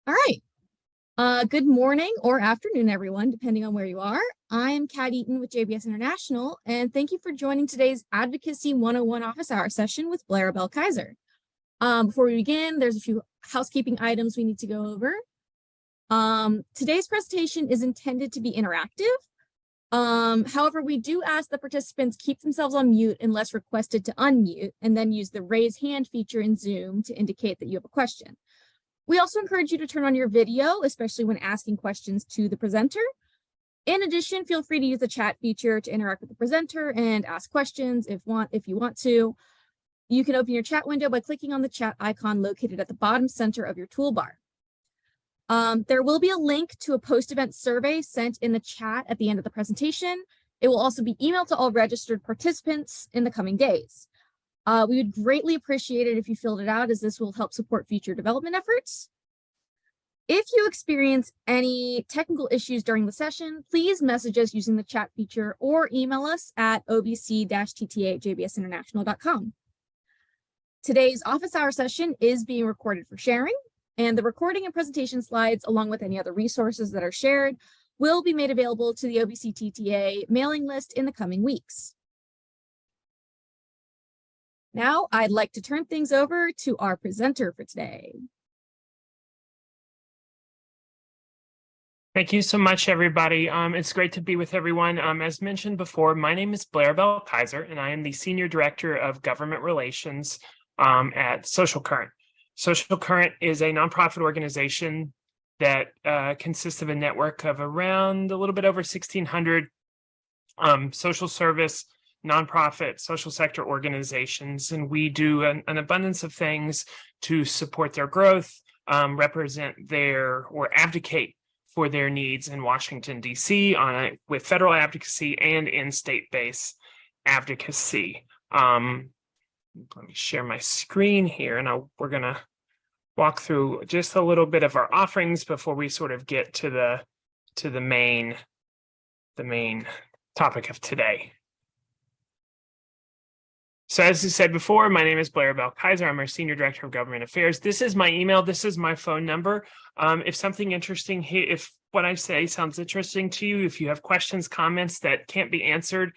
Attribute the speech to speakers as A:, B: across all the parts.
A: All right. Good morning or afternoon, everyone, depending on where you are. I am Kat Eaton with JBS International, and thank you for joining today's Advocacy 101 office hour session with Blair Abelle-Kiser. Before we begin, there's a few housekeeping items we need to go over. Today's presentation is intended to be interactive. However, we do ask that participants keep themselves on mute unless requested to unmute, and then use the raise hand feature in Zoom to indicate that you have a question. We also encourage you to turn on your video, especially when asking questions to the presenter. In addition, feel free to use the chat feature to interact with the presenter and ask questions if you want to. You can open your chat window by clicking on the chat icon located at the bottom center of your toolbar. There will be a link to a post-event survey sent in the chat at the end of the presentation. It will also be emailed to all registered participants in the coming days. We would greatly appreciate it if you filled it out, as this will help support future development efforts. If you experience any technical issues during the session, please message us using the chat feature or email us at obc-tta@jbsinternational.com. Today's office hour session is being recorded for sharing, and the recording and presentation slides, along with any other resources that are shared, will be made available to the OBC-TTA mailing list in the coming weeks. Now, I'd like to turn things over to our presenter for today.
B: Thank you so much, everybody. It's great to be with everyone. As mentioned before, my name is Blair Abelle-Kiser, and I am the Senior Director of Government Relations at Social Current. Social Current is a nonprofit organization that consists of a network of around a little bit over 1,600 social service, nonprofit, social sector organizations, and we do an abundance of things to support their growth, represent their or advocate for their needs in Washington, D.C. With federal advocacy and in state-based advocacy. Let me share my screen here, and we're going to walk through just a little bit of our offerings before we sort of get to the main topic of today. So as I said before, my name is Blair Abelle-Kiser. I'm our Senior Director of Government Affairs. This is my email. This is my phone number. If something interesting here, if what I say sounds interesting to you, if you have questions, comments that can't be answered,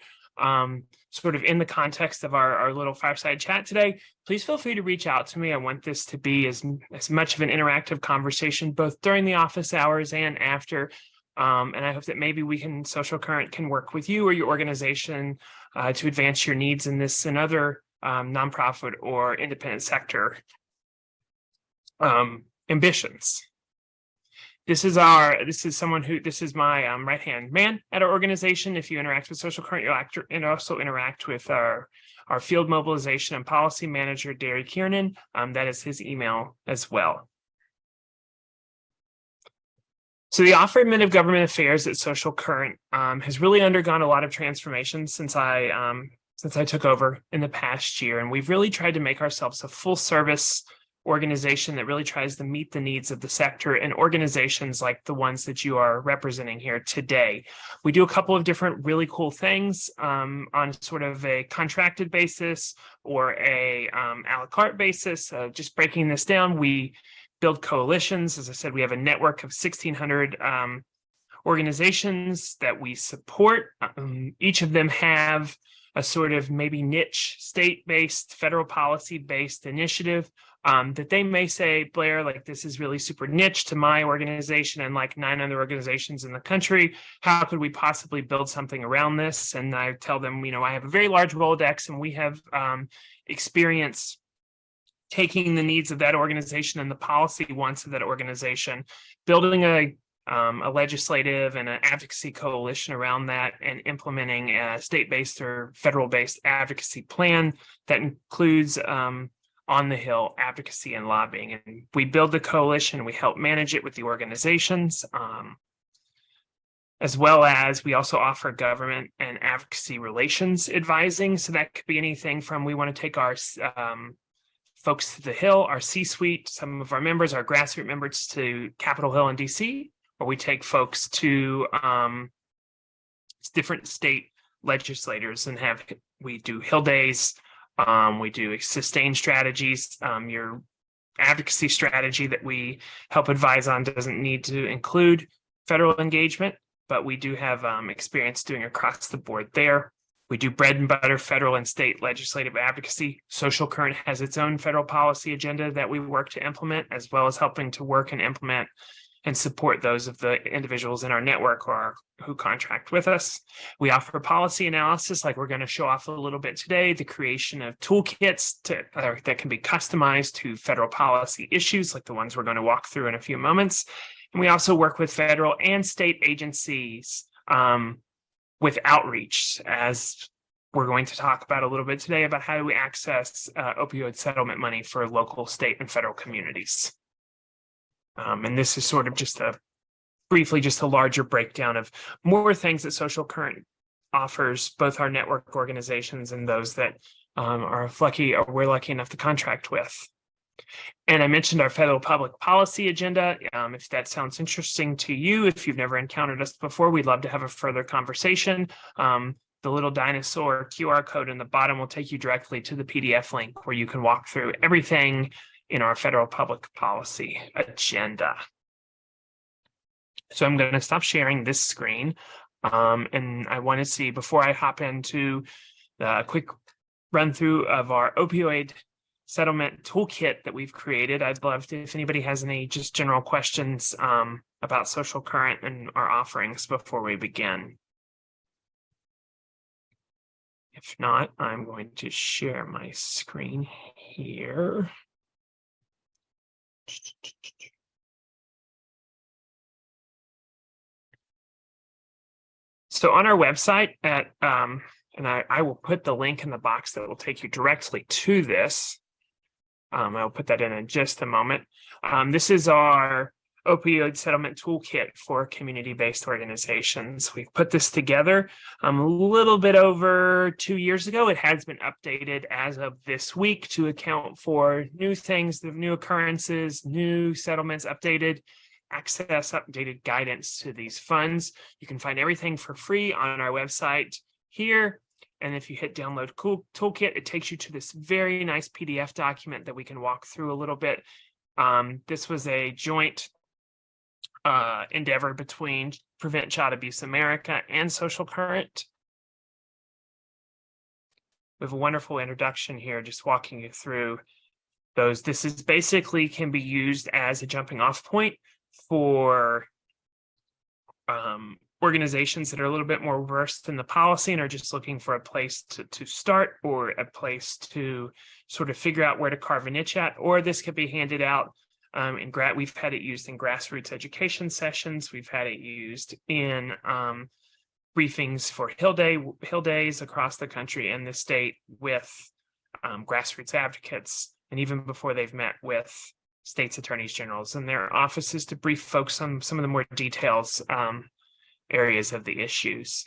B: sort of in the context of our little fireside chat today, please feel free to reach out to me. I want this to be as much of an interactive conversation, both during the office hours and after. And I hope that maybe Social Current can work with you or your organization to advance your needs in this and other nonprofit or independent sector ambitions. This is my right-hand man at our organization. If you interact with Social Current, you'll also interact with our field mobilization and policy manager, Derry Kiernan. That is his email as well. So the Office of Government Affairs at Social Current has really undergone a lot of transformation since I took over in the past year, and we've really tried to make ourselves a full-service organization that really tries to meet the needs of the sector and organizations like the ones that you are representing here today. We do a couple of different really cool things on sort of a contracted basis or a a la carte basis. Just breaking this down, we build coalitions. As I said, we have a network of 1,600 organizations that we support. Each of them have a sort of maybe niche state-based, federal policy-based initiative that they may say, Blair, like this is really super niche to my organization and like 9 other organizations in the country. How could we possibly build something around this? And I tell them, I have a very large Rolodex, and we have experience taking the needs of that organization and the policy wants of that organization, building a legislative and an advocacy coalition around that, and implementing a state-based or federal-based advocacy plan that includes on the Hill advocacy and lobbying. And we build the coalition, we help manage it with the organizations, as well as we also offer government and advocacy relations advising. So that could be anything from, we want to take our folks to the Hill, our C-suite, some of our members, our grassroots members to Capitol Hill in DC, or we take folks to different state legislators and we do Hill days, we do sustained strategies. Your advocacy strategy that we help advise on doesn't need to include federal engagement, but we do have experience doing across the board there. We do bread and butter federal and state legislative advocacy. Social Current has its own federal policy agenda that we work to implement, as well as helping to work and implement and support those of the individuals in our network or who contract with us. We offer policy analysis, like we're going to show off a little bit today, the creation of toolkits that can be customized to federal policy issues, like the ones we're going to walk through in a few moments. And we also work with federal and state agencies with outreach, as we're going to talk about a little bit today, about how do we access opioid settlement money for local, state, and federal communities. And this is sort of just briefly a larger breakdown of more things that Social Current offers, both our network organizations and those that we're lucky enough to contract with. And I mentioned our federal public policy agenda. If that sounds interesting to you, if you've never encountered us before, we'd love to have a further conversation. The little dinosaur QR code in the bottom will take you directly to the PDF link where you can walk through everything in our federal public policy agenda. So I'm going to stop sharing this screen. And I want to see, before I hop into the quick run through of our opioid settlement toolkit that we've created, I'd love to, if anybody has any just general questions about Social Current and our offerings before we begin. If not, I'm going to share my screen here. So on our website at, and I will put the link in the box that will take you directly to this. I'll put that in just a moment. This is our opioid settlement toolkit for community-based organizations. We've put this together a little bit over 2 years ago. It has been updated as of this week to account for new things, the new occurrences, new settlements, updated access, updated guidance to these funds. You can find everything for free on our website here. And if you hit download toolkit, it takes you to this very nice PDF document that we can walk through a little bit. This was a joint endeavor between Prevent Child Abuse America and Social Current. We have a wonderful introduction here, just walking you through those. This is basically can be used as a jumping off point for organizations that are a little bit more versed in the policy and are just looking for a place to start, or a place to sort of figure out where to carve a niche at. Or this could be handed out we've had it used in grassroots education sessions. We've had it used in briefings for Hill days across the country and the state with grassroots advocates, and even before they've met with states' attorneys generals and their offices to brief folks on some of the more details areas of the issues.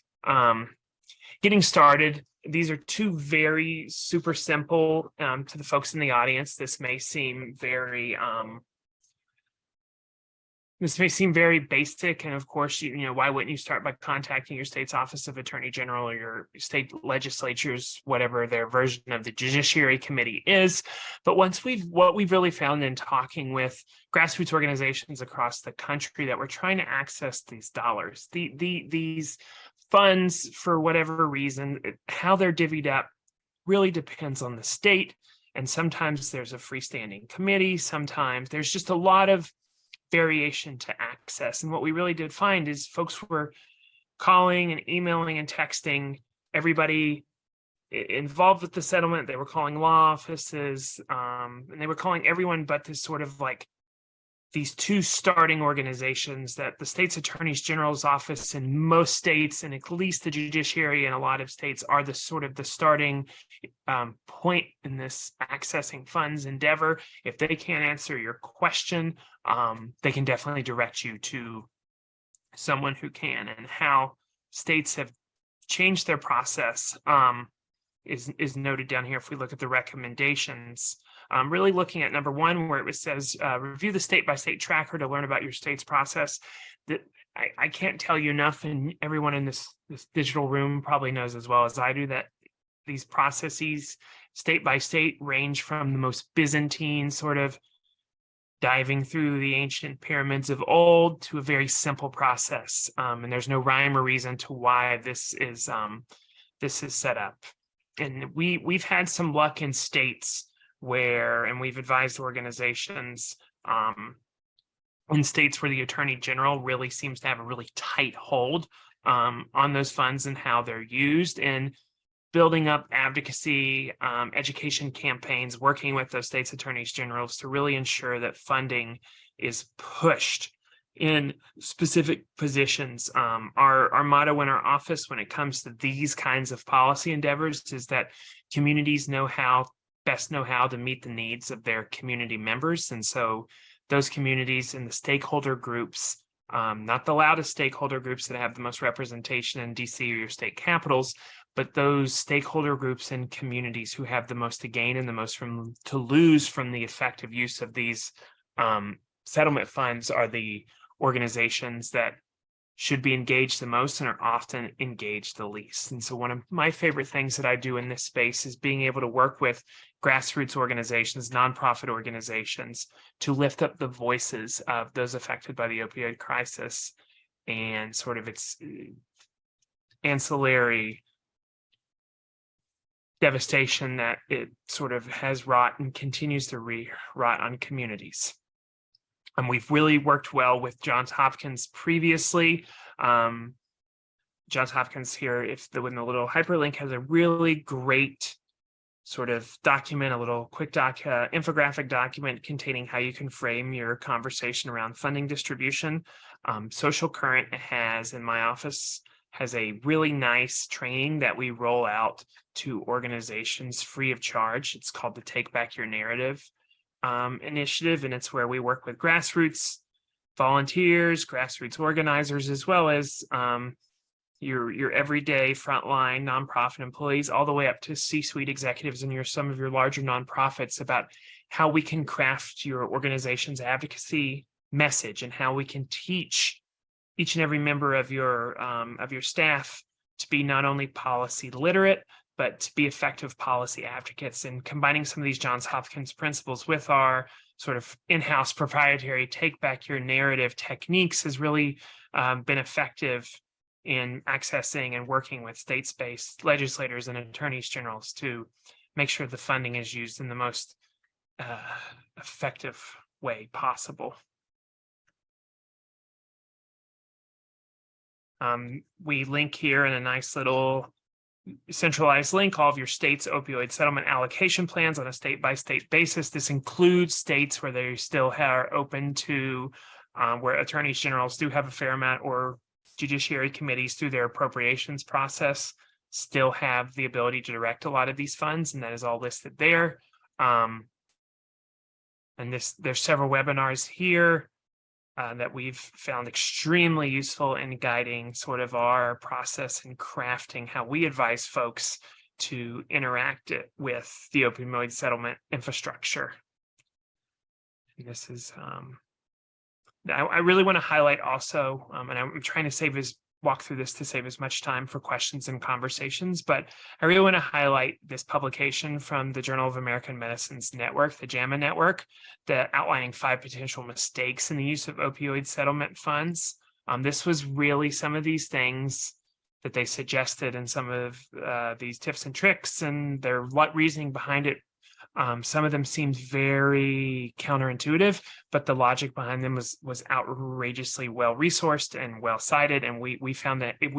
B: Getting started, these are two very super simple to the folks in the audience. This may seem very basic, and of course, you know, why wouldn't you start by contacting your state's office of attorney general or your state legislatures, whatever their version of the judiciary committee is. But what we've really found in talking with grassroots organizations across the country that we're trying to access these dollars, these funds, for whatever reason, how they're divvied up really depends on the state. And sometimes there's a freestanding committee. Sometimes there's just a lot of variation to access. And what we really did find is folks were calling and emailing and texting everybody involved with the settlement. They were calling law offices, and they were calling everyone but this sort of like these two starting organizations that the state's attorneys general's office in most states, and at least the judiciary in a lot of states, are the sort of the starting point in this accessing funds endeavor. If they can't answer your question, they can definitely direct you to someone who can. And how states have changed their process is noted down here. If we look at the recommendations, really looking at number one, where it says review the state-by-state tracker to learn about your state's process. That I can't tell you enough, and everyone in this digital room probably knows as well as I do, that these processes state by state range from the most Byzantine sort of diving through the ancient pyramids of old to a very simple process. And there's no rhyme or reason to why this is set up. And we've had some luck in states where, and we've advised organizations in states where the Attorney General really seems to have a really tight hold on those funds and how they're used, and building up advocacy, education campaigns, working with those states' attorneys generals to really ensure that funding is pushed in specific positions. Our motto in our office when it comes to these kinds of policy endeavors is that communities best know how to meet the needs of their community members. And so those communities and the stakeholder groups, not the loudest stakeholder groups that have the most representation in DC or your state capitals, but those stakeholder groups and communities who have the most to gain and the most to lose from the effective use of these settlement funds are the organizations that should be engaged the most and are often engaged the least. And so one of my favorite things that I do in this space is being able to work with grassroots organizations, nonprofit organizations, to lift up the voices of those affected by the opioid crisis and sort of its ancillary devastation that it sort of has wrought and continues to rot on communities. And we've really worked well with Johns Hopkins previously. Johns Hopkins here, when the little hyperlink, has a really great sort of document, a little quick infographic document containing how you can frame your conversation around funding distribution. Social Current in my office has a really nice training that we roll out to organizations free of charge. It's called the Take Back Your Narrative initiative, and it's where we work with grassroots volunteers, grassroots organizers, as well as your everyday frontline nonprofit employees, all the way up to C-suite executives and some of your larger nonprofits, about how we can craft your organization's advocacy message and how we can teach each and every member of your staff to be not only policy literate, but to be effective policy advocates. And combining some of these Johns Hopkins principles with our sort of in-house proprietary Take Back Your Narrative techniques has really been effective in accessing and working with state-based legislators and attorneys generals to make sure the funding is used in the most effective way possible. We link here in a nice little centralized link all of your state's opioid settlement allocation plans on a state-by-state basis. This includes states where they still are open to where attorneys generals do have a fair amount, or judiciary committees through their appropriations process still have the ability to direct a lot of these funds, and that is all listed there. And there's several webinars here that we've found extremely useful in guiding sort of our process and crafting how we advise folks to interact with the opioid settlement infrastructure. And this is, I really want to highlight also, and I'm trying to walk through this to save as much time for questions and conversations, but I really want to highlight this publication from the Journal of American Medicine's network, the JAMA network, outlining 5 potential mistakes in the use of opioid settlement funds. This was really some of these things that they suggested and some of these tips and tricks and their reasoning behind it. Some of them seemed very counterintuitive, but the logic behind them was outrageously well resourced and well cited. And we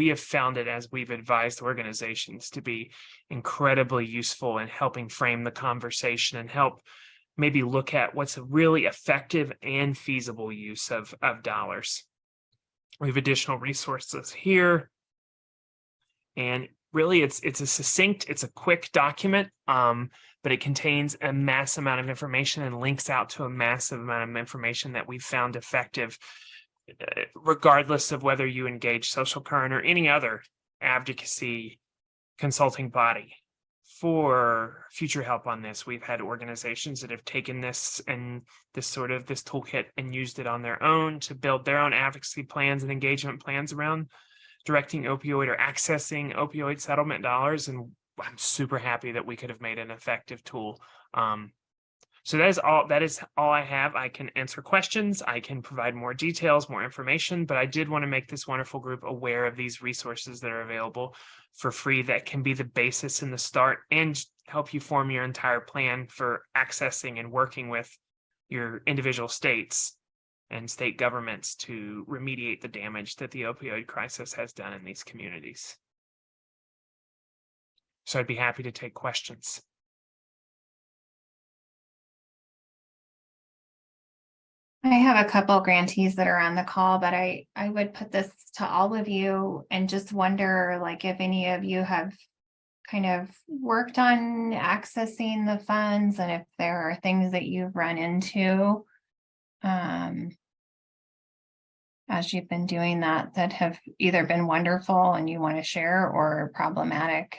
B: have found it, as we've advised organizations, to be incredibly useful in helping frame the conversation and help maybe look at what's a really effective and feasible use of dollars. We have additional resources here. And really, it's a quick document, but it contains a massive amount of information and links out to a massive amount of information that we've found effective, regardless of whether you engage Social Current or any other advocacy consulting body. For future help on this, we've had organizations that have taken this toolkit and used it on their own to build their own advocacy plans and engagement plans around directing opioid or accessing opioid settlement dollars. And I'm super happy that we could have made an effective tool. So that is all I have. I can answer questions. I can provide more details, more information, but I did want to make this wonderful group aware of these resources that are available for free that can be the basis in the start and help you form your entire plan for accessing and working with your individual states and state governments to remediate the damage that the opioid crisis has done in these communities. So I'd be happy to take questions.
C: I have a couple grantees that are on the call, but I would put this to all of you and just wonder, like, if any of you have kind of worked on accessing the funds and if there are things that you've run into as you've been doing that have either been wonderful and you want to share or problematic.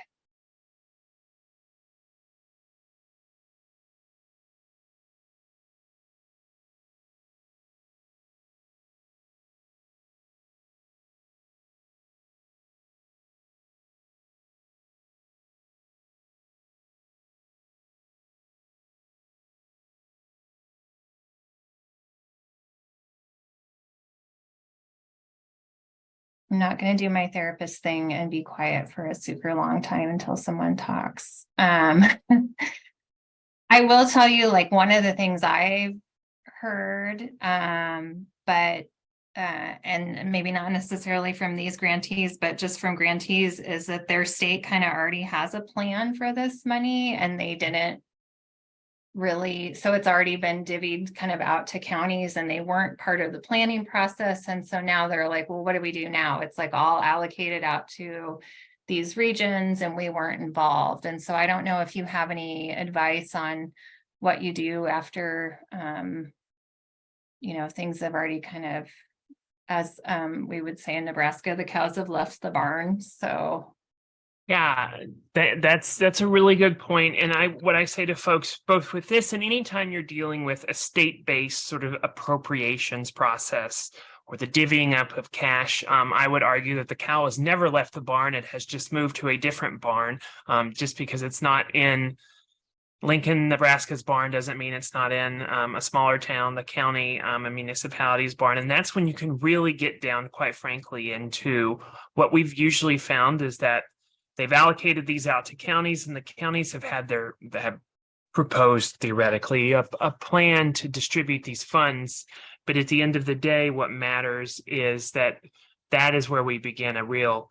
C: I'm not going to do my therapist thing and be quiet for a super long time until someone talks. I will tell you, like, one of the things I've heard, but and maybe not necessarily from these grantees, but just from grantees, is that their state kind of already has a plan for this money and they didn't really, so it's already been divvied kind of out to counties and they weren't part of the planning process. And so now they're like, well, what do we do now? It's like all allocated out to these regions and we weren't involved. And so I don't know if you have any advice on what you do after, things have already kind of, as we would say in Nebraska, the cows have left the barn. So
B: Yeah, that's a really good point. And what I say to folks, both with this and anytime you're dealing with a state-based sort of appropriations process or the divvying up of cash, I would argue that the cow has never left the barn. It has just moved to a different barn. Just because it's not in Lincoln, Nebraska's barn doesn't mean it's not in a smaller town, the county, a municipality's barn. And that's when you can really get down, quite frankly, into what we've usually found is that they've allocated these out to counties and the counties have have proposed theoretically a plan to distribute these funds. But at the end of the day, what matters is that is where we begin a real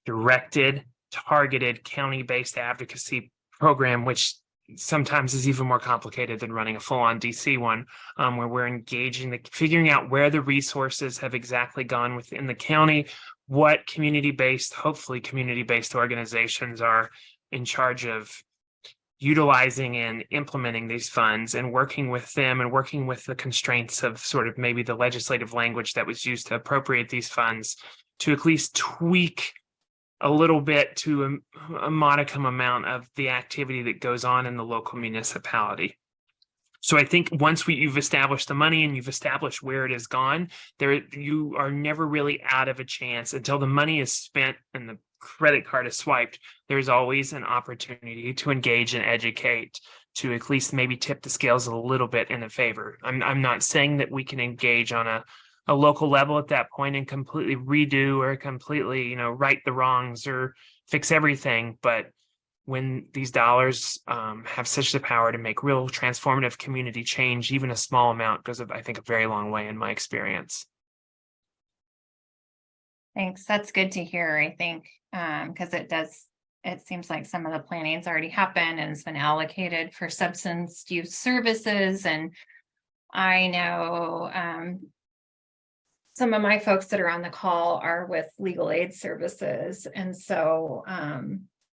B: directed, targeted county-based advocacy program, which sometimes is even more complicated than running a full-on DC one, where we're engaging, figuring out where the resources have exactly gone within the county, what hopefully community-based organizations are in charge of utilizing and implementing these funds and working with them and working with the constraints of sort of maybe the legislative language that was used to appropriate these funds to at least tweak a little bit to a modicum amount of the activity that goes on in the local municipality. So I think once you've established the money and you've established where it has gone, you are never really out of a chance until the money is spent and the credit card is swiped. There's always an opportunity to engage and educate, to at least maybe tip the scales a little bit in a favor. I'm not saying that we can engage on a local level at that point and completely redo or completely, right the wrongs or fix everything, but when these dollars have such the power to make real transformative community change, even a small amount goes, I think, a very long way in my experience.
C: thanks. That's good to hear, I think, because it seems like some of the planning's already happened and it's been allocated for substance use services. And I know some of my folks that are on the call are with legal aid services. And so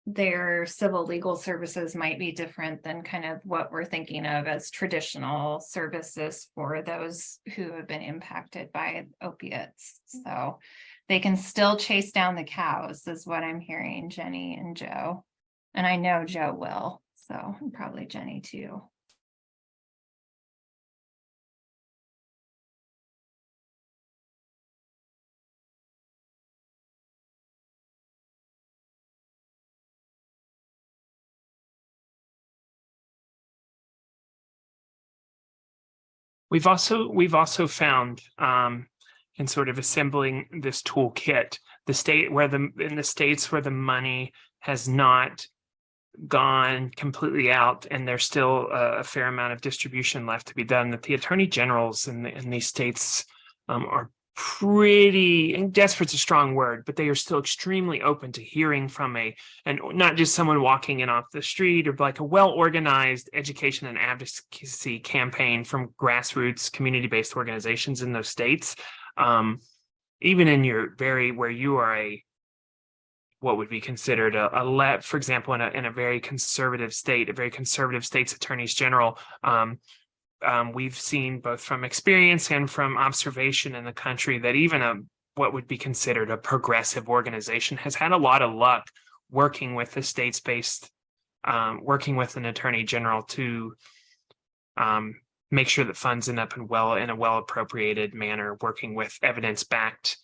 C: their civil legal services might be different than kind of what we're thinking of as traditional services for those who have been impacted by opiates. So they can still chase down the cows, is what I'm hearing, Jenny and Joe. And I know Joe will, so and probably Jenny too.
B: We've also found in sort of assembling this toolkit, in the states where the money has not gone completely out and there's still a fair amount of distribution left to be done, that the attorney generals in these states are pretty, and desperate's a strong word, but they are still extremely open to hearing from and not just someone walking in off the street, or like a well-organized education and advocacy campaign from grassroots community-based organizations in those states. Even in where you are what would be considered for example, in a very conservative state's attorneys general, we've seen both from experience and from observation in the country that even what would be considered a progressive organization has had a lot of luck working with the states-based, working with an attorney general to make sure that funds end up in a well appropriated manner, working with evidence-backed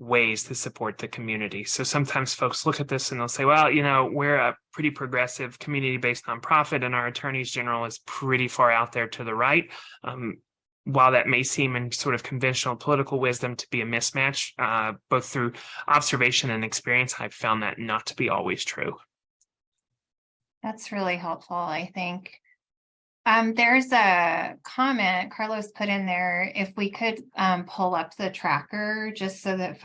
B: ways to support the community. So sometimes folks look at this and they'll say, well, we're a pretty progressive community-based nonprofit and our attorneys general is pretty far out there to the right. While that may seem in sort of conventional political wisdom to be a mismatch, both through observation and experience, I've found that not to be always true.
C: That's really helpful, I think. There's a comment Carlos put in there, if we could pull up the tracker just so that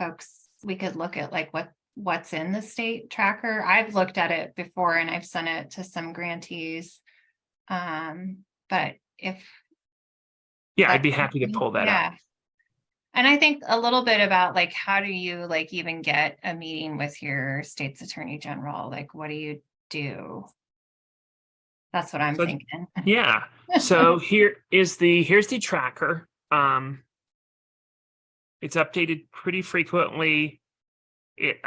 C: we could look at like what's in the state tracker. I've looked at it before and I've sent it to some grantees. But
B: I'd be happy to pull that up.
C: And I think a little bit about like, how do you like even get a meeting with your state's attorney general? Like, what do you do? That's what I'm thinking.
B: Yeah. So here's the tracker. It's updated pretty frequently. It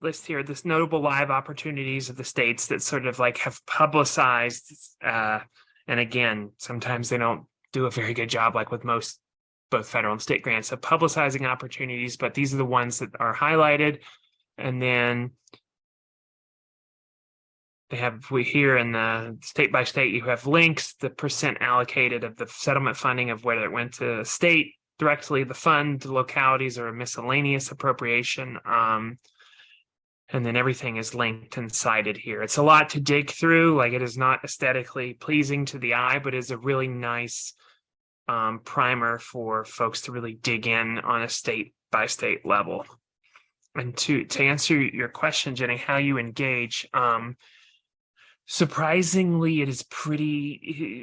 B: lists here this notable live opportunities of the states that sort of like have publicized. And again, sometimes they don't do a very good job, like with both federal and state grants, of publicizing opportunities, but these are the ones that are highlighted. And then here in the state by state, you have links, the percent allocated of the settlement funding of whether it went to state directly, the fund, to localities, or a miscellaneous appropriation. And then everything is linked and cited here. It's a lot to dig through. Like, it is not aesthetically pleasing to the eye, but is a really nice primer for folks to really dig in on a state by state level. And to answer your question, Jenny, how you engage, surprisingly, it is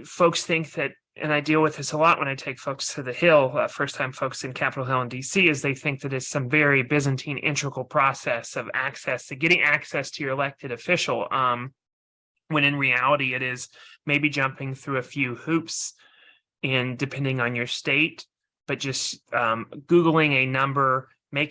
B: folks think that, and I deal with this a lot when I take folks to the Hill, first time folks in Capitol Hill in DC, is they think that it's some very Byzantine integral process of getting access to your elected official, when in reality it is maybe jumping through a few hoops, and depending on your state, but just Googling a number,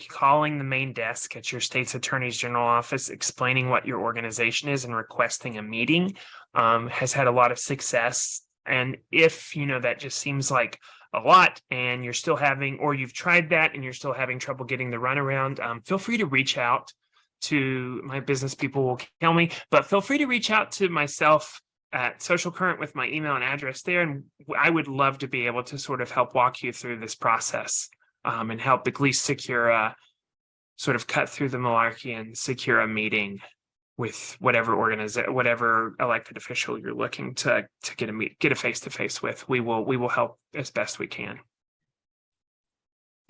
B: calling the main desk at your state's attorney's general office, explaining what your organization is and requesting a meeting, has had a lot of success. And if that just seems like a lot and you're still you've tried that and you're still having trouble getting the runaround, feel free to reach out to my business people will kill me, but feel free to reach out to myself at Social Current with my email and address there. And I would love to be able to sort of help walk you through this process. And help at least secure sort of cut through the malarkey and secure a meeting with whatever elected official you're looking to get a face-to-face with. We will help as best we can.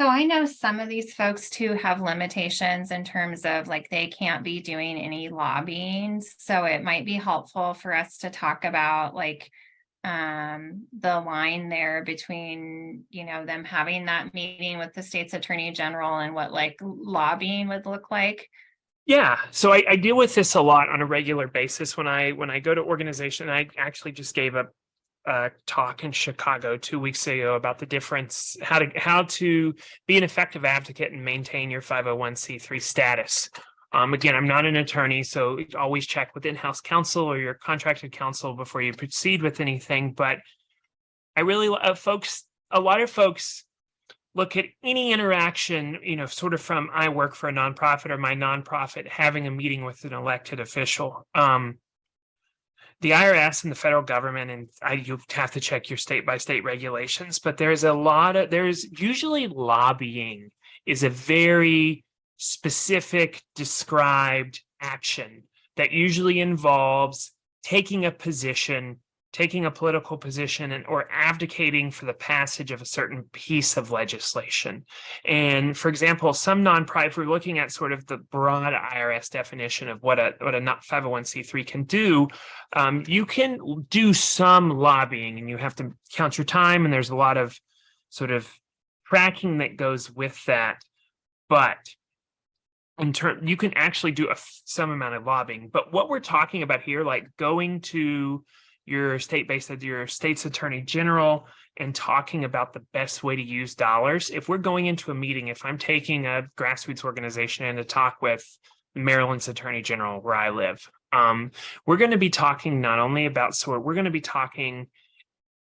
C: So I know some of these folks too have limitations in terms of like they can't be doing any lobbying. So it might be helpful for us to talk about like the line there between, them having that meeting with the state's attorney general and what like lobbying would look like.
B: Yeah. So I deal with this a lot on a regular basis when I go to organization. I actually just gave a talk in Chicago 2 weeks ago about the difference, how to be an effective advocate and maintain your 501c3 status. Again, I'm not an attorney, so always check with in-house counsel or your contracted counsel before you proceed with anything. But I really, a lot of folks look at any interaction, sort of from I work for a nonprofit or my nonprofit having a meeting with an elected official. the IRS and the federal government, and you have to check your state by state regulations, but there's usually lobbying is a very specific described action that usually involves taking a position, taking a political position, or advocating for the passage of a certain piece of legislation. And for example, some nonprofit, if we're looking at sort of the broad IRS definition of what a 501c3 can do, you can do some lobbying, and you have to count your time, and there's a lot of sort of tracking that goes with that. But you can actually do some amount of lobbying. But what we're talking about here, like going to your state's attorney general and talking about the best way to use dollars. If we're going into a meeting, if I'm taking a grassroots organization and to talk with Maryland's attorney general where I live, we're going to be talking not only about we're going to be talking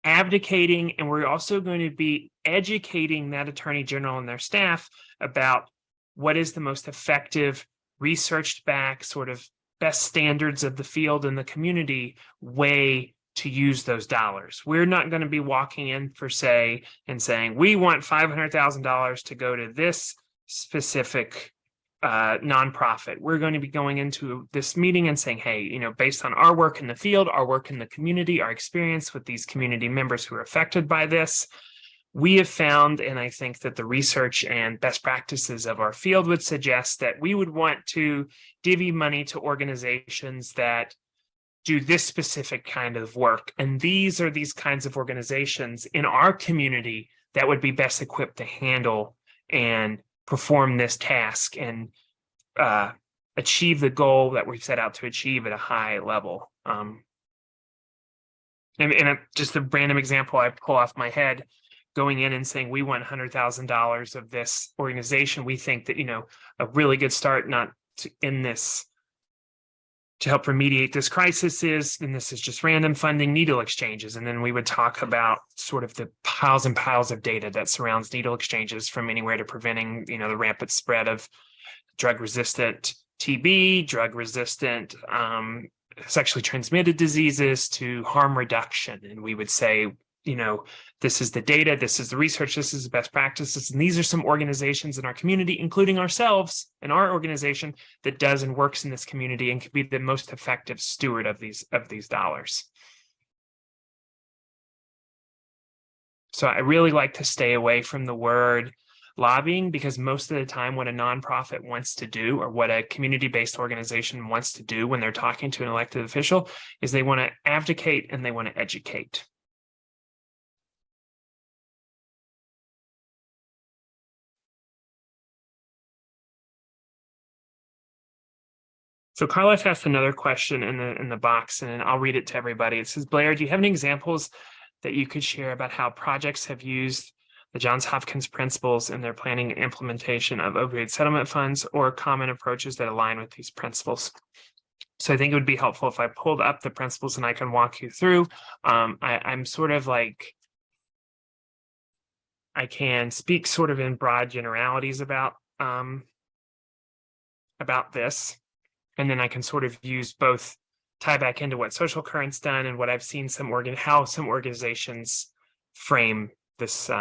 B: advocating, and we're also going to be educating that attorney general and their staff about what is the most effective, researched back, sort of best standards of the field and the community way to use those dollars. We're not going to be walking in and saying, we want $500,000 to go to this specific nonprofit. We're going to be going into this meeting and saying, hey, based on our work in the field, our work in the community, our experience with these community members who are affected by this, we have found, and I think that the research and best practices of our field would suggest that we would want to divvy money to organizations that do this specific kind of work. And these are these kinds of organizations in our community that would be best equipped to handle and perform this task and achieve the goal that we've set out to achieve at a high level. And just a random example I pull off my head, going in and saying, we want $100,000 of this organization. We think that, a really good start to help remediate this crisis is, and this is just random funding, needle exchanges. And then we would talk about sort of the piles and piles of data that surrounds needle exchanges, from anywhere to preventing, the rampant spread of drug-resistant TB, drug-resistant sexually transmitted diseases, to harm reduction. And we would say, this is the data, this is the research, this is the best practices. And these are some organizations in our community, including ourselves and our organization, that does and works in this community and can be the most effective steward of these dollars. So I really like to stay away from the word lobbying, because most of the time what a nonprofit wants to do, or what a community-based organization wants to do when they're talking to an elected official, is they want to advocate and they want to educate. So Carlos asked another question in the box, and I'll read it to everybody. It says, Blair, do you have any examples that you could share about how projects have used the Johns Hopkins principles in their planning and implementation of opioid settlement funds, or common approaches that align with these principles? So I think it would be helpful if I pulled up the principles and I can walk you through. I'm sort of like, I can speak sort of in broad generalities about this. And then I can sort of use both, tie back into what Social Current's done and what I've seen how some organizations frame this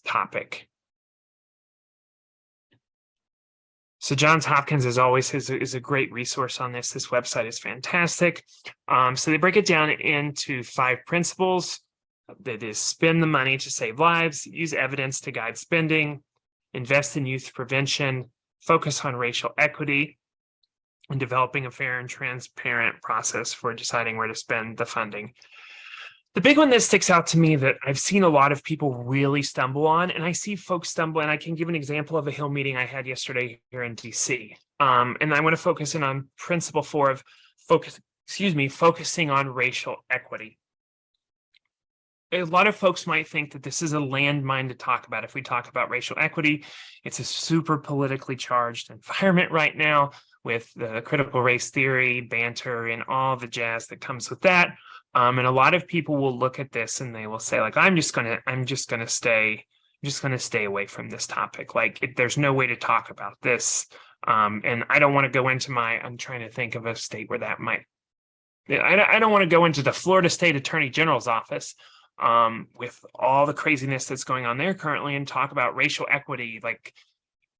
B: topic. So Johns Hopkins, as always, is a great resource on this. This website is fantastic. So they break it down into 5 principles. That is, spend the money to save lives, use evidence to guide spending, invest in youth prevention, focus on racial equity, and developing a fair and transparent process for deciding where to spend the funding. The big one that sticks out to me that I've seen a lot of people really stumble on, and I see folks stumble, and I can give an example of a Hill meeting I had yesterday here in DC. And I want to focus in on principle 4 of focusing on racial equity. A lot of folks might think that this is a landmine to talk about. If we talk about racial equity, it's a super politically charged environment right now, with the critical race theory, banter, and all the jazz that comes with that. And a lot of people will look at this and they will say, like, I'm just gonna stay away from this topic. Like, there's no way to talk about this. And I don't want to go into I'm trying to think of a state where that might I don't want to go into the Florida State Attorney General's office with all the craziness that's going on there currently and talk about racial equity, like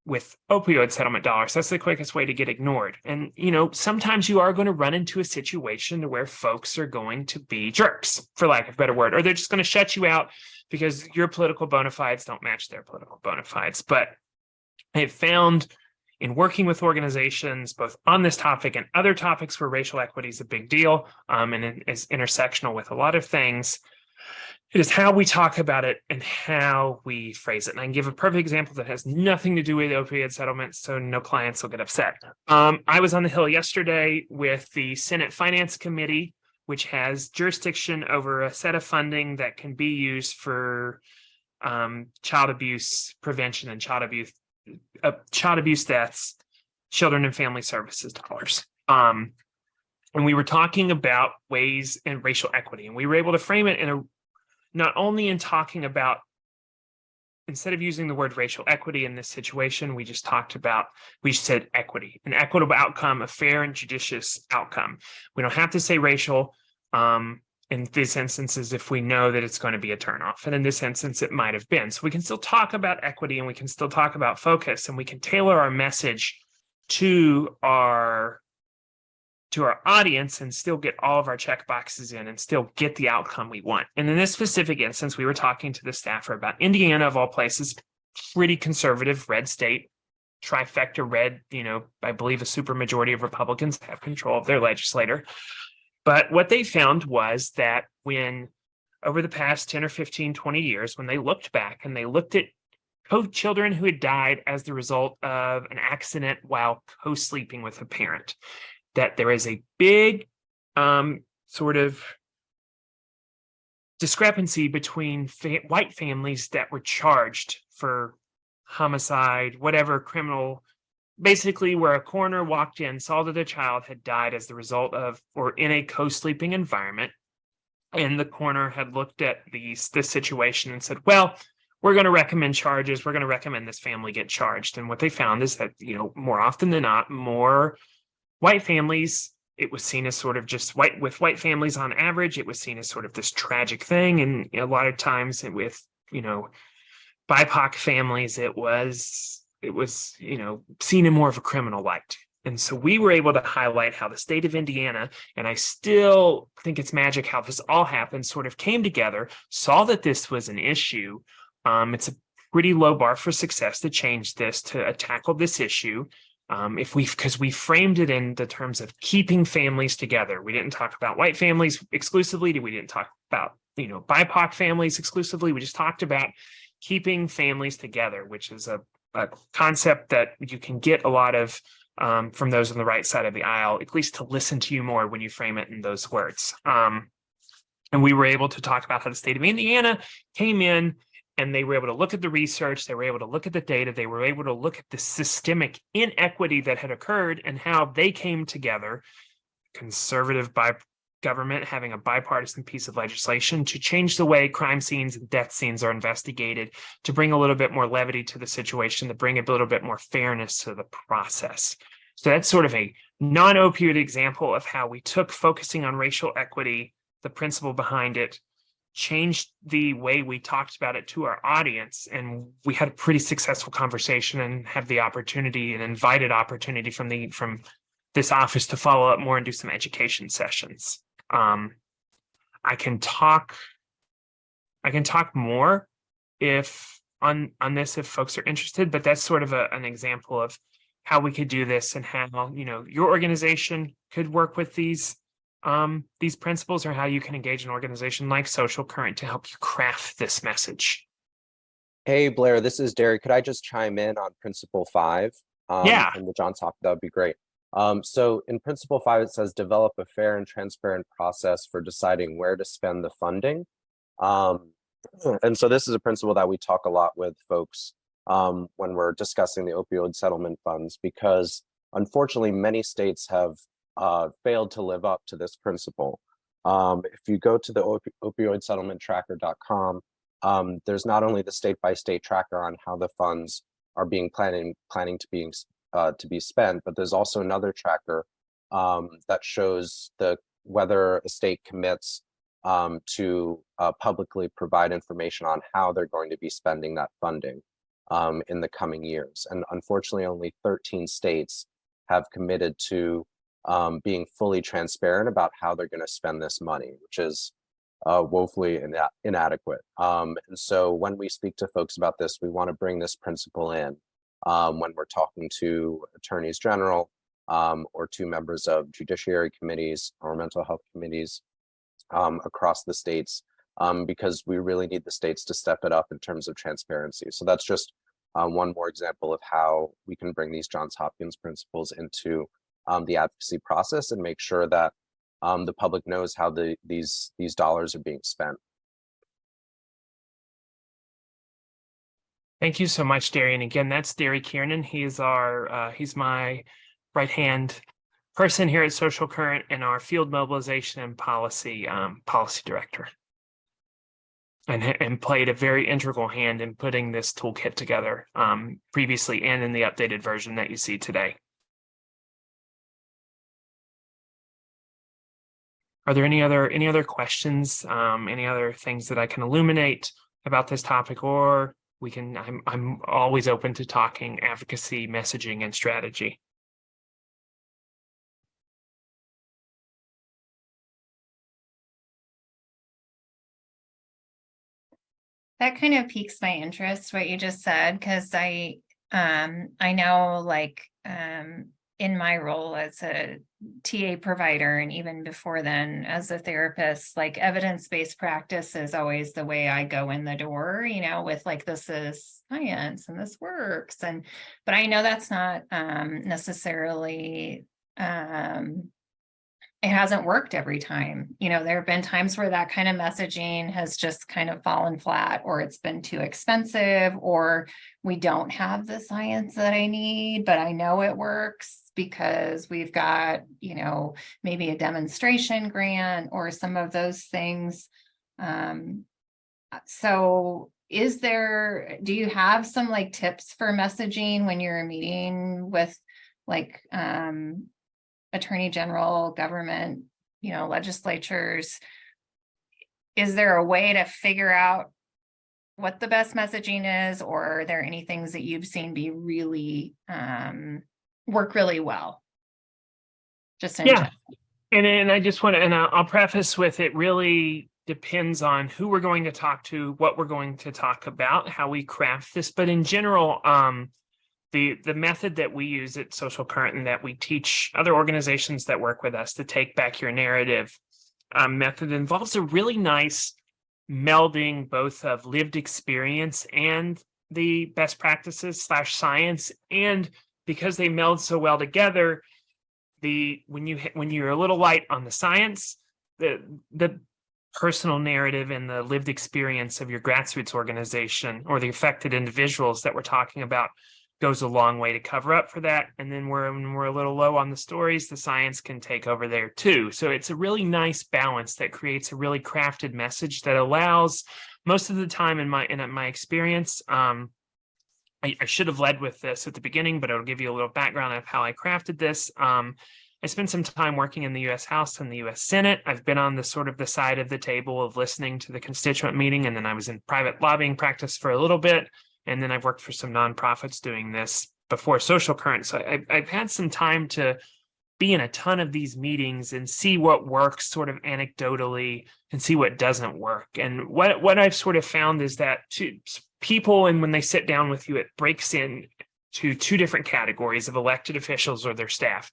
B: with opioid settlement dollars. That's the quickest way to get ignored. And, sometimes you are going to run into a situation where folks are going to be jerks, for lack of a better word, or they're just going to shut you out because your political bona fides don't match their political bona fides. But I've found in working with organizations, both on this topic and other topics where racial equity is a big deal, and it is intersectional with a lot of things, it is how we talk about it and how we phrase it. And I can give a perfect example that has nothing to do with opioid settlements, so no clients will get upset. I was on the Hill yesterday with the Senate Finance Committee, which has jurisdiction over a set of funding that can be used for child abuse prevention and child abuse deaths, children and family services dollars. And we were talking about ways in racial equity, and we were able to frame it in not only in talking about, instead of using the word racial equity in this situation, we said equity, an equitable outcome, a fair and judicious outcome. We don't have to say racial in these instances if we know that it's going to be a turnoff. And in this instance, it might have been. So we can still talk about equity and we can still talk about focus, and we can tailor our message to our audience and still get all of our check boxes in and still get the outcome we want. And in this specific instance, we were talking to the staffer about Indiana, of all places, pretty conservative red state, trifecta red, I believe a supermajority of Republicans have control of their legislature. But what they found was that when over the past 10 or 15, 20 years, when they looked back and they looked at children who had died as the result of an accident while co-sleeping with a parent, that there is a big sort of discrepancy between white families that were charged for homicide, whatever criminal, basically where a coroner walked in, saw that their child had died as the result of or in a co-sleeping environment. And the coroner had looked at this situation and said, well, we're going to recommend charges. We're going to recommend this family get charged. And what they found is that, more often than not, more white families, it was seen as sort of just with white families on average, it was seen as sort of this tragic thing. And a lot of times with, BIPOC families, it was, seen in more of a criminal light. And so we were able to highlight how the state of Indiana, and I still think it's magic how this all happened, sort of came together, saw that this was an issue. It's a pretty low bar for success to change this, to tackle this issue. Because we framed it in the terms of keeping families together. We didn't talk about white families exclusively. We didn't talk about, BIPOC families exclusively. We just talked about keeping families together, which is a concept that you can get a lot of from those on the right side of the aisle, at least to listen to you more when you frame it in those words. And we were able to talk about how the state of Indiana came in, and they were able to look at the research, they were able to look at the data, they were able to look at the systemic inequity that had occurred and how they came together, conservative government having a bipartisan piece of legislation to change the way crime scenes and death scenes are investigated, to bring a little bit more levity to the situation, to bring a little bit more fairness to the process. So that's sort of a non-opioid example of how we took focusing on racial equity, the principle behind it, changed the way we talked about it to our audience, and we had a pretty successful conversation and had the opportunity, an invited opportunity from this office to follow up more and do some education sessions. I can talk more if on this if folks are interested, but that's sort of an example of how we could do this and how your organization could work with these principles, or how you can engage an organization like Social Current to help you craft this message.
D: Hey, Blair, this is Derek. Could I just chime in on Principle 5?
B: Yeah.
D: From the John Top, that would be great. So in Principle 5, it says develop a fair and transparent process for deciding where to spend the funding. And so this is a principle that we talk a lot with folks when we're discussing the opioid settlement funds, because unfortunately, many states have failed to live up to this principle. If you go to the opioidsettlementtracker.com, there's not only the state-by-state tracker on how the funds are being planning to be spent, but there's also another tracker that shows the whether a state commits to publicly provide information on how they're going to be spending that funding in the coming years. And unfortunately, only 13 states have committed to being fully transparent about how they're going to spend this money, which is woefully inadequate. And so when we speak to folks about this, we want to bring this principle in when we're talking to attorneys general or to members of judiciary committees or mental health committees across the states, because we really need the states to step it up in terms of transparency. So that's just one more example of how we can bring these Johns Hopkins principles into the advocacy process and make sure that the public knows how these dollars are being spent.
B: Thank you so much, Darian. Again, that's Derry Kiernan. He's my right-hand person here at Social Current and our field mobilization and policy director, and played a very integral hand in putting this toolkit together previously and in the updated version that you see today. Are there any other questions, any other things that I can illuminate about this topic, or I'm always open to talking advocacy, messaging, and strategy.
C: That kind of piques my interest, what you just said, because I know, like, in my role as a TA provider, and even before then as a therapist, like, evidence-based practice is always the way I go in the door, you know, with like, this is science and this works. But I know that's not necessarily, it hasn't worked every time. You know, there have been times where that kind of messaging has just kind of fallen flat, or it's been too expensive, or we don't have the science that I need, but I know it works because we've got, you know, maybe a demonstration grant or some of those things. So do you have some like tips for messaging when you're meeting with like, attorney general, government, you know, legislatures? Is there a way to figure out what the best messaging is, or are there any things that you've seen be really work really well? Just in
B: Yeah, and I just want to, and I'll preface with, it really depends on who we're going to talk to, what we're going to talk about, how we craft this. But in general, the method that we use at Social Current and that we teach other organizations that work with us, to take back your narrative method, involves a really nice melding both of lived experience and the best practices / science. And because they meld so well together, when you're a little light on the science, the personal narrative and the lived experience of your grassroots organization or the affected individuals that we're talking about goes a long way to cover up for that. And then when we're a little low on the stories, the science can take over there too. So it's a really nice balance that creates a really crafted message that allows, most of the time in my experience, I should have led with this at the beginning, but it'll give you a little background of how I crafted this. I spent some time working in the U.S. House and the U.S. Senate. I've been on the side of the table of listening to the constituent meeting, and then I was in private lobbying practice for a little bit. And then I've worked for some nonprofits doing this before Social Current. So I've had some time to be in a ton of these meetings and see what works sort of anecdotally and see what doesn't work. And what I've sort of found is that people, and when they sit down with you, it breaks in to two different categories of elected officials or their staff.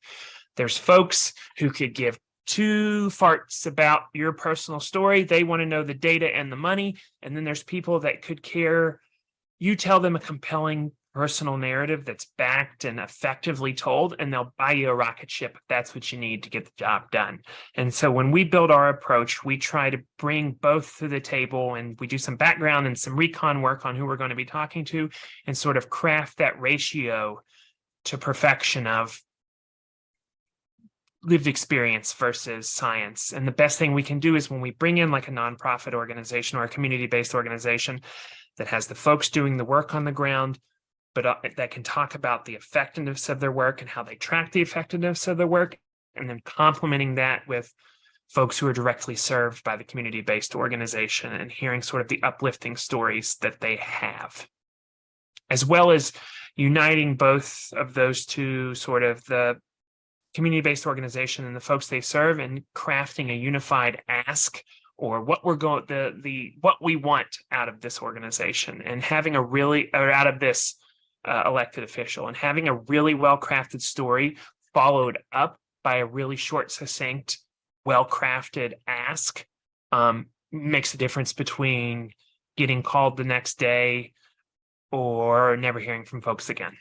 B: There's folks who could give two farts about your personal story. They want to know the data and the money. And then there's people that could care. You tell them a compelling personal narrative that's backed and effectively told, and they'll buy you a rocket ship if that's what you need to get the job done. And so when we build our approach, we try to bring both to the table, and we do some background and some recon work on who we're going to be talking to, and sort of craft that ratio to perfection of lived experience versus science. And the best thing we can do is when we bring in like a nonprofit organization or a community-based organization that has the folks doing the work on the ground, but that can talk about the effectiveness of their work and how they track the effectiveness of their work, and then complementing that with folks who are directly served by the community-based organization and hearing sort of the uplifting stories that they have, as well as uniting both of those two, sort of the community-based organization and the folks they serve, and crafting a unified ask, or what we're going, what we want out of this organization, and having a really, or out of this elected official, and having a really well-crafted story followed up by a really short, succinct, well-crafted ask, makes a difference between getting called the next day or never hearing from folks again.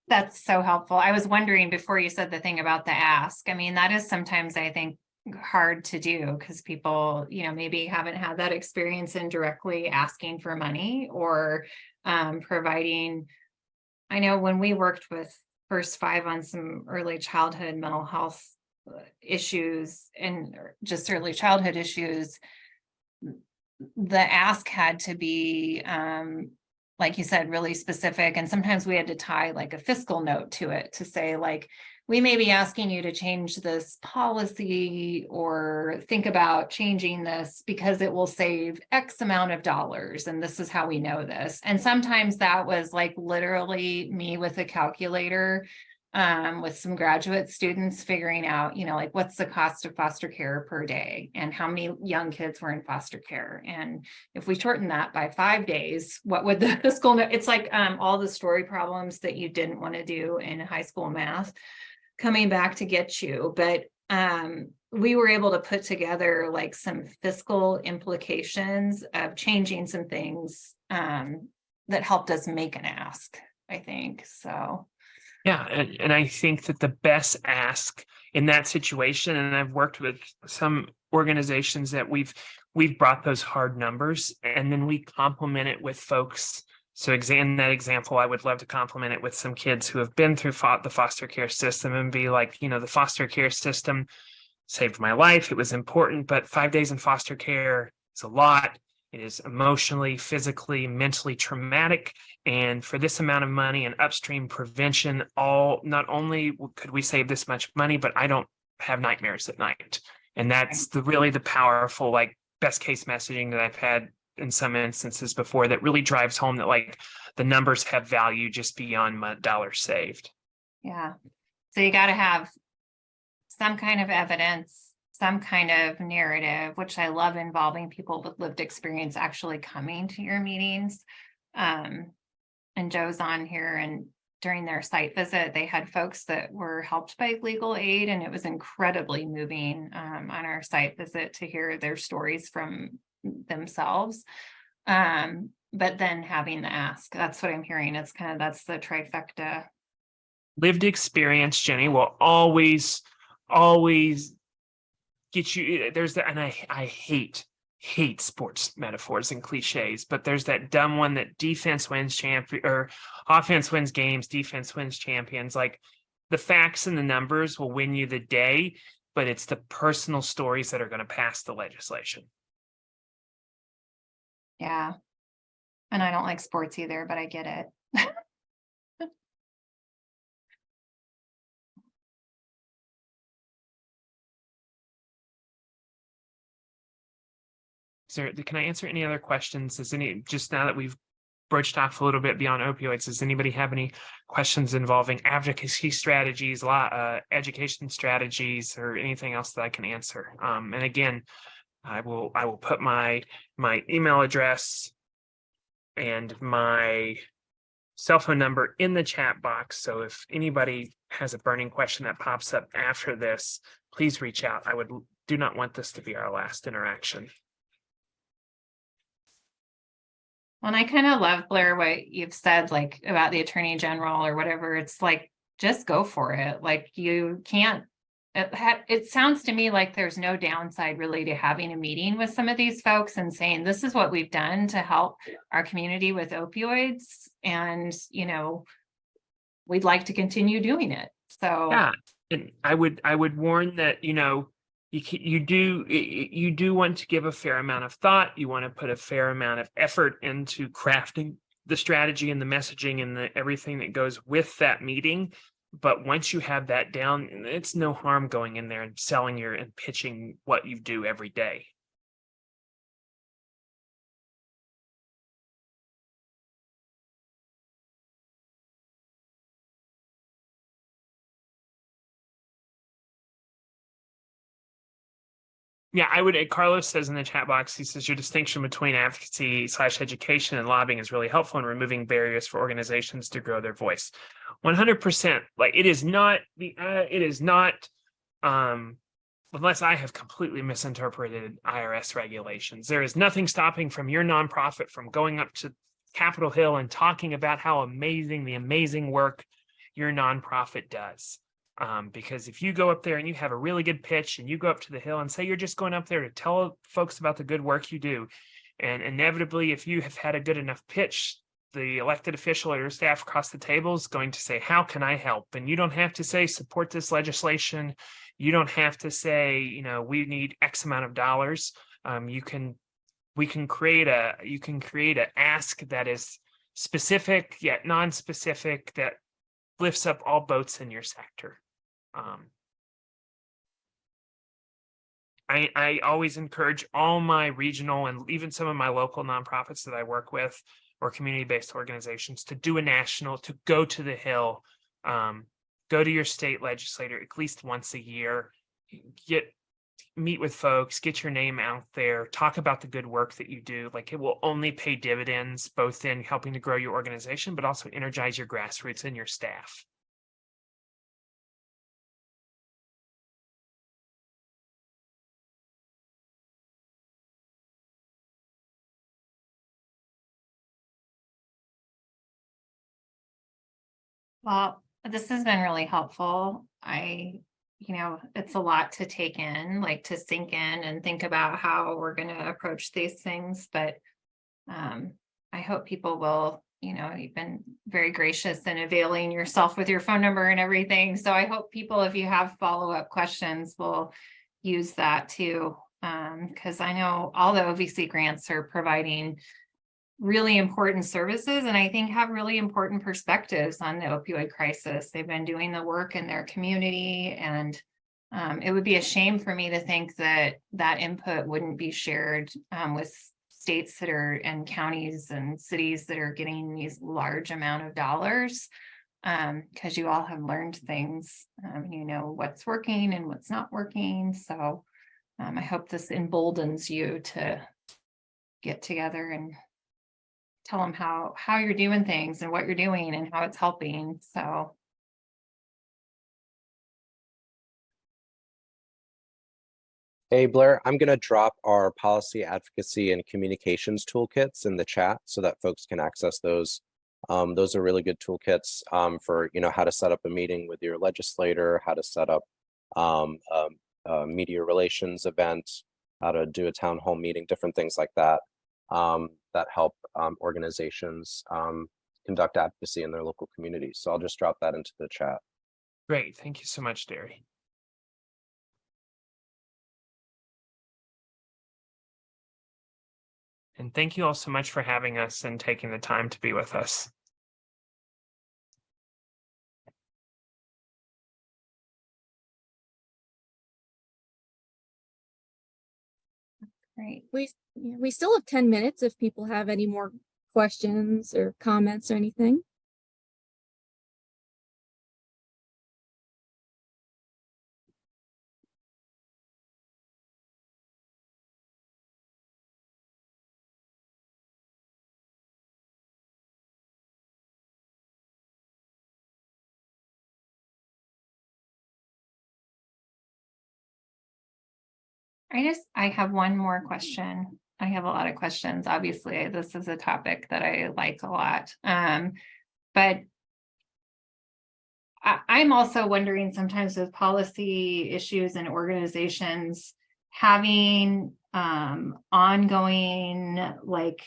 C: That's so helpful. I was wondering before you said the thing about the ask. I mean, that is sometimes, I think, hard to do because people, maybe haven't had that experience in directly asking for money or providing. I know when we worked with First Five on some early childhood mental health issues and just early childhood issues, the ask had to be, like you said, really specific. And sometimes we had to tie like a fiscal note to it to say, like, we may be asking you to change this policy or think about changing this because it will save X amount of dollars. And this is how we know this. And sometimes that was like literally me with a calculator with some graduate students figuring out, like what's the cost of foster care per day and how many young kids were in foster care. And if we shorten that by 5 days, what would the fiscal note? It's like all the story problems that you didn't want to do in high school math coming back to get you. But we were able to put together like some fiscal implications of changing some things that helped us make an ask, I think. So
B: yeah, and I think that the best ask in that situation, and I've worked with some organizations that we've brought those hard numbers, and then we complement it with folks. So in that example, I would love to complement it with some kids who have been through the foster care system and be like, the foster care system saved my life. It was important, but 5 days in foster care is a lot. It is emotionally, physically, mentally traumatic. And for this amount of money and upstream prevention, not only could we save this much money, but I don't have nightmares at night. And that's really the powerful, like, best case messaging that I've had in some instances before, that really drives home that like the numbers have value just beyond dollars saved.
C: Yeah. So you got to have some kind of evidence, some kind of narrative, which I love, involving people with lived experience actually coming to your meetings. And Joe's on here, and during their site visit, they had folks that were helped by legal aid, and it was incredibly moving on our site visit to hear their stories from themselves. But then having the ask, that's what I'm hearing. It's that's the trifecta.
B: Lived experience, Jenny, will always get you. There's that, and I hate sports metaphors and cliches, but there's that dumb one that defense wins champion, or offense wins games, defense wins champions. Like, the facts and the numbers will win you the day, but it's the personal stories that are going to pass the legislation.
C: Yeah. And I don't like sports either, but I get it.
B: Can I answer any other questions? Just now that we've broached off a little bit beyond opioids, does anybody have any questions involving advocacy strategies, education strategies, or anything else that I can answer? And again, I will put my email address and my cell phone number in the chat box. So if anybody has a burning question that pops up after this, please reach out. I do not want this to be our last interaction.
C: Well, and I kind of love, Blair, what you've said, like about the Attorney General or whatever. It's like, just go for it. Like, you can't. It sounds to me like there's no downside really to having a meeting with some of these folks and saying, this is what we've done to help our community with opioids. And, we'd like to continue doing it. So
B: yeah, and I would warn that, you do want to give a fair amount of thought. You want to put a fair amount of effort into crafting the strategy and the messaging and everything that goes with that meeting. But once you have that down, it's no harm going in there and selling and pitching what you do every day. Yeah, Carlos says in the chat box, he says your distinction between advocacy/education and lobbying is really helpful in removing barriers for organizations to grow their voice. 100%. Like it is not, unless I have completely misinterpreted IRS regulations. There is nothing stopping from your nonprofit from going up to Capitol Hill and talking about how amazing the amazing work your nonprofit does. Because if you go up there and you have a really good pitch and you go up to the Hill and say you're just going up there to tell folks about the good work you do, and inevitably, if you have had a good enough pitch, the elected official or your staff across the table is going to say, how can I help? And you don't have to say, support this legislation. You don't have to say, we need X amount of dollars. You can create an ask that is specific yet non-specific that lifts up all boats in your sector. I always encourage all my regional and even some of my local nonprofits that I work with or community-based organizations to do to go to the Hill, go to your state legislator at least once a year, meet with folks, get your name out there, talk about the good work that you do. Like it will only pay dividends, both in helping to grow your organization, but also energize your grassroots and your staff.
C: Well, this has been really helpful. It's a lot to take in, like to sink in and think about how we're going to approach these things. But I hope people will, you've been very gracious in availing yourself with your phone number and everything. So I hope people, if you have follow-up questions, will use that too. Because I know all the OVC grants are providing really important services and I think have really important perspectives on the opioid crisis. They've been doing the work in their community, and it would be a shame for me to think that input wouldn't be shared with states that are and counties and cities that are getting these large amount of dollars, because you all have learned things, what's working and what's not working. So I hope this emboldens you to get together and tell them how you're doing things and what you're doing and how it's helping. So.
D: Hey, Blair, I'm going to drop our policy advocacy and communications toolkits in the chat so that folks can access those. Those are really good toolkits for, how to set up a meeting with your legislator, how to set up a media relations event, how to do a town hall meeting, different things like that. That help organizations conduct advocacy in their local communities. So I'll just drop that into the chat.
B: Great. Thank you so much, Derry. And thank you all so much for having us and taking the time to be with us.
C: Great.
A: We still have 10 minutes if people have any more questions or comments or anything.
C: I have one more question. I have a lot of questions. Obviously, this is a topic that I like a lot. But I'm also wondering sometimes with policy issues and organizations having ongoing, like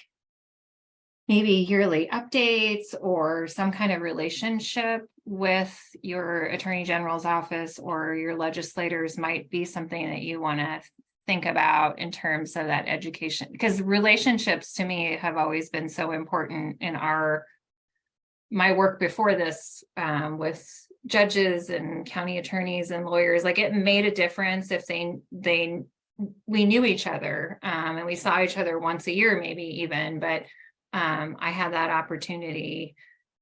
C: maybe yearly updates or some kind of relationship with your attorney general's office or your legislators might be something that you want to think about in terms of that education, because relationships to me have always been so important in my work before this with judges and county attorneys and lawyers, like it made a difference if we knew each other, and we saw each other once a year, maybe even, but I had that opportunity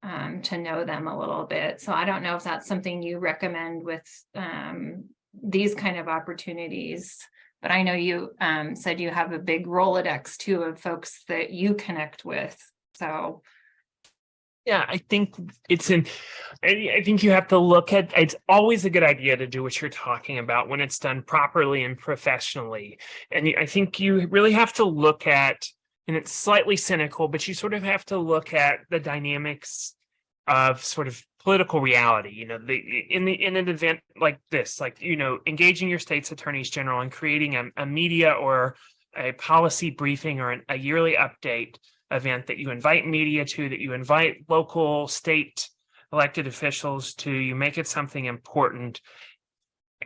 C: to know them a little bit. So I don't know if that's something you recommend with these kind of opportunities, but I know you said you have a big Rolodex too of folks that you connect with. So
B: yeah, I think I think you have to look at, it's always a good idea to do what you're talking about when it's done properly and professionally. And I think you really have to look at, and it's slightly cynical, but you sort of have to look at the dynamics of sort of political reality. You know, in an event like this, like, you know, engaging your state's attorneys general and creating a media or a policy briefing or a yearly update event that you invite media to, that you invite local, state elected officials to, you make it something important,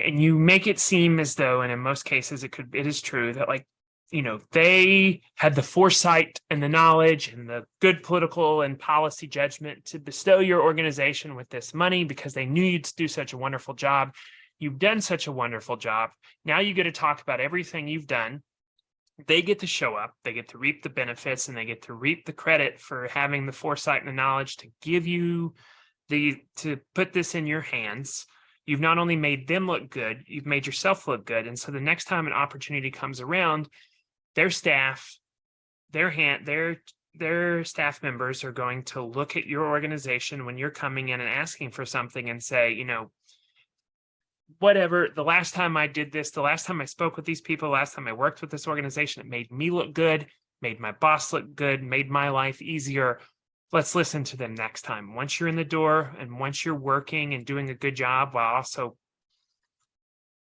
B: and you make it seem as though, and in most cases it is true, that, like, you know, they had the foresight and the knowledge and the good political and policy judgment to bestow your organization with this money because they knew you'd do such a wonderful job. You've done such a wonderful job. Now you get to talk about everything you've done. They get to show up, they get to reap the benefits, and they get to reap the credit for having the foresight and the knowledge to give you to put this in your hands. You've not only made them look good, you've made yourself look good. And so the next time an opportunity comes around, their staff, their staff members are going to look at your organization when you're coming in and asking for something and say, you know, whatever, the last time I did this, the last time I spoke with these people, the last time I worked with this organization, it made me look good, made my boss look good, made my life easier. Let's listen to them next time. Once you're in the door and once you're working and doing a good job while also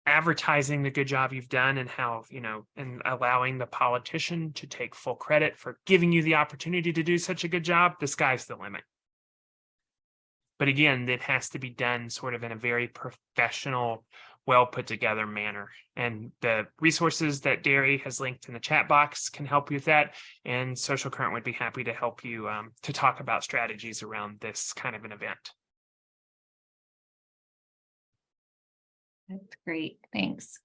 B: advertising the good job you've done, and how, you know, and allowing the politician to take full credit for giving you the opportunity to do such a good job, the sky's the limit. But again, it has to be done sort of in a very professional, well put together manner. And the resources that Derry has linked in the chat box can help you with that. And Social Current would be happy to help you to talk about strategies around this kind of an event.
C: that's great. Thanks.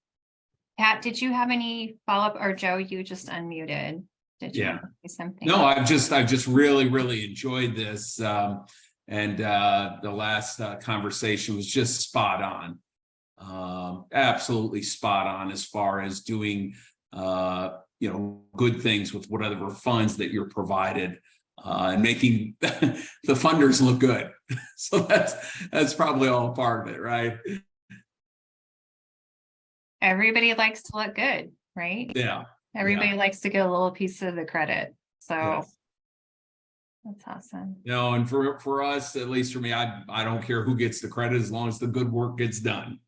C: Pat, did you have any follow-up, or Joe, you just unmuted? Did you
E: Yeah.
C: want to say something?
E: No, I've just really enjoyed this. And the last conversation was just spot on. Absolutely spot on as far as doing you know, good things with whatever funds that you're provided, and making the funders look good. So that's probably all part of it, right?
C: Everybody likes to look good, right?
E: Yeah.
C: Everybody likes to get a little piece of the credit. So
E: Yes.
C: that's awesome.
E: You know, and for us, at least for me, I don't care who gets the credit as long as the good work gets done.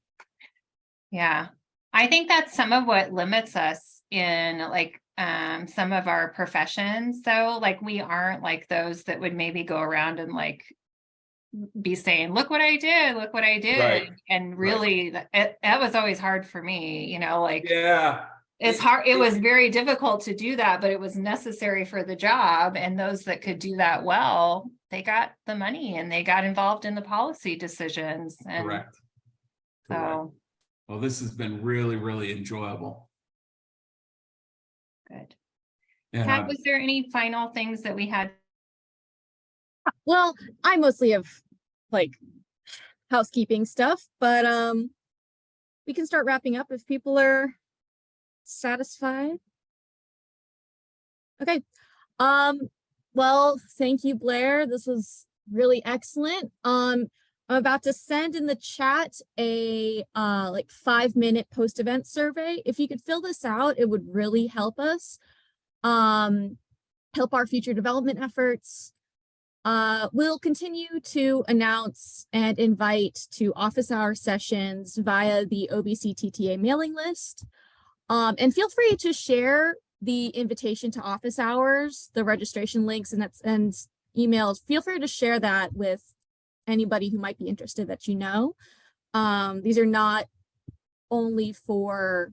C: Yeah. I think that's some of what limits us in like some of our professions, though. Like we aren't like those that would maybe go around and like be saying, look what I did, look what I did.
E: Right.
C: And really that was always hard for me, you know, like
E: Yeah.
C: it's hard. It was very difficult to do that, but it was necessary for the job. And those that could do that well, they got the money and they got involved in the policy decisions. And
E: Correct.
C: so
E: Correct. Well, this has been really enjoyable.
C: good.
E: And
C: Pat, was there any final things that we had?
A: Well, I mostly have like housekeeping stuff, but we can start wrapping up if people are satisfied. Okay. Well, thank you, Blair. This was really excellent. I'm about to send in the chat a like 5-minute post-event survey. If you could fill this out, it would really help us help our future development efforts. We'll continue to announce and invite to office hour sessions via the OBC-TTA mailing list. And feel free to share the invitation to office hours, the registration links and emails. Feel free to share that with anybody who might be interested that you know. These are not only for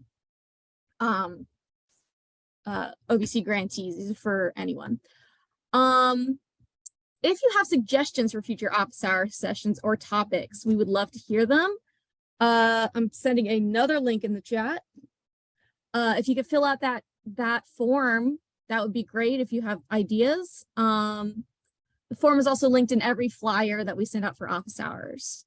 A: OBC grantees, these are for anyone. if you have suggestions for future office hour sessions or topics, we would love to hear them. I'm sending another link in the chat. If you could fill out that form, that would be great if you have ideas. The form is also linked in every flyer that we send out for office hours.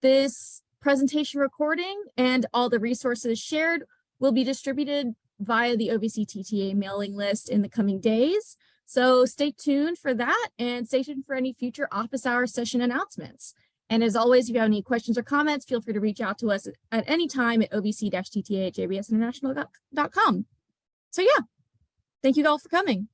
A: This presentation recording and all the resources shared will be distributed via the OVC TTA mailing list in the coming days. So stay tuned for that and stay tuned for any future office hour session announcements. And as always, if you have any questions or comments, feel free to reach out to us at any time at ovc-tta@jbsinternational.com. So yeah, thank you all for coming.